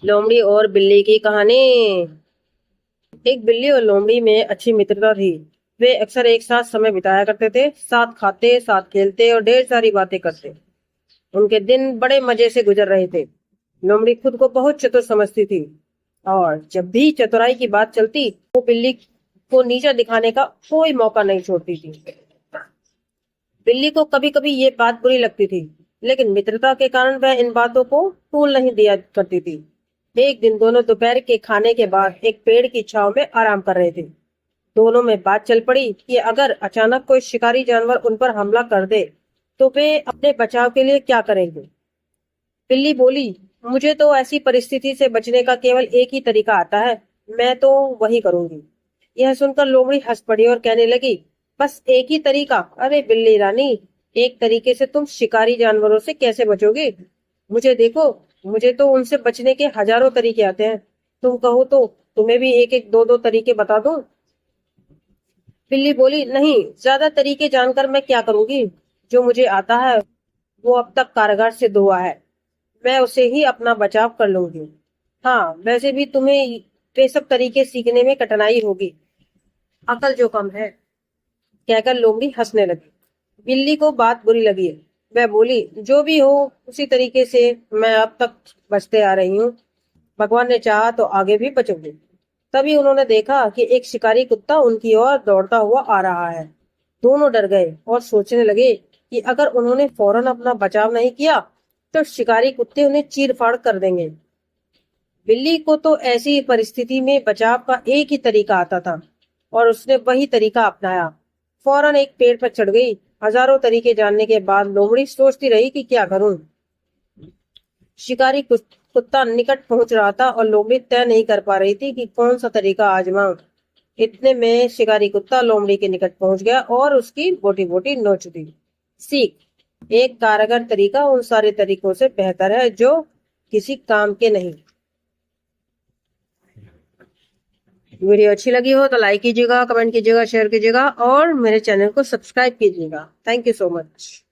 लोमड़ी और बिल्ली की कहानी। एक बिल्ली और लोमड़ी में अच्छी मित्रता थी। वे अक्सर एक साथ समय बिताया करते थे, साथ खाते, साथ खेलते और ढेर सारी बातें करते। उनके दिन बड़े मजे से गुजर रहे थे। लोमड़ी खुद को बहुत चतुर समझती थी और जब भी चतुराई की बात चलती वो बिल्ली को नीचा दिखाने का कोई मौका नहीं छोड़ती थी। बिल्ली को कभी कभी ये बात बुरी लगती थी, लेकिन मित्रता के कारण वह इन बातों को तूल नहीं दिया करती थी। एक दिन दोनों दोपहर के खाने के बाद एक पेड़ की छांव में आराम कर रहे थे। दोनों में बात चल पड़ी कि अगर अचानक कोई शिकारी जानवर उन पर हमला कर दे तो वे अपने बचाव के लिए क्या करेंगे। बिल्ली बोली, मुझे तो ऐसी परिस्थिति से बचने का केवल एक ही तरीका आता है, मैं तो वही करूंगी। यह सुनकर लोमड़ी हंस पड़ी और कहने लगी, बस एक ही तरीका? अरे बिल्ली रानी, एक तरीके से तुम शिकारी जानवरों से कैसे बचोगे? मुझे देखो, मुझे तो उनसे बचने के हजारों तरीके आते हैं। तुम कहो तो तुम्हें भी एक एक दो दो तरीके बता दूं। बिल्ली बोली, नहीं, ज्यादा तरीके जानकर मैं क्या करूंगी? जो मुझे आता है वो अब तक कारगर सिद्ध हुआ है, मैं उसे ही अपना बचाव कर लूंगी। हाँ, वैसे भी तुम्हें ये सब तरीके सीखने में कठिनाई होगी, अकल जो कम है, कहकर लोमड़ी हंसने लगी। बिल्ली को बात बुरी लगी। वह बोली, जो भी हो, उसी तरीके से मैं अब तक बचते आ रही हूँ। भगवान ने चाहा तो आगे भी बचोगे। तभी उन्होंने देखा कि एक शिकारी कुत्ता उनकी ओर दौड़ता हुआ आ रहा है। दोनों डर गए और सोचने लगे कि अगर उन्होंने फौरन अपना बचाव नहीं किया तो शिकारी कुत्ते उन्हें चीर फाड़ कर देंगे। बिल्ली को तो ऐसी परिस्थिति में बचाव का एक ही तरीका आता था और उसने वही तरीका अपनाया। फौरन एक पेड़ पर चढ़ गई। हजारों तरीके जानने के बाद लोमड़ी सोचती रही कि क्या करूं। शिकारी कुत्ता निकट पहुंच रहा था और लोमड़ी तय नहीं कर पा रही थी कि कौन सा तरीका आजमाऊं। इतने में शिकारी कुत्ता लोमड़ी के निकट पहुंच गया और उसकी बोटी बोटी नोच दी। सीख, एक कारगर तरीका उन सारे तरीकों से बेहतर है जो किसी काम के नहीं। वीडियो अच्छी लगी हो तो लाइक कीजिएगा, कमेंट कीजिएगा, शेयर कीजिएगा और मेरे चैनल को सब्सक्राइब कीजिएगा। Thank you so much.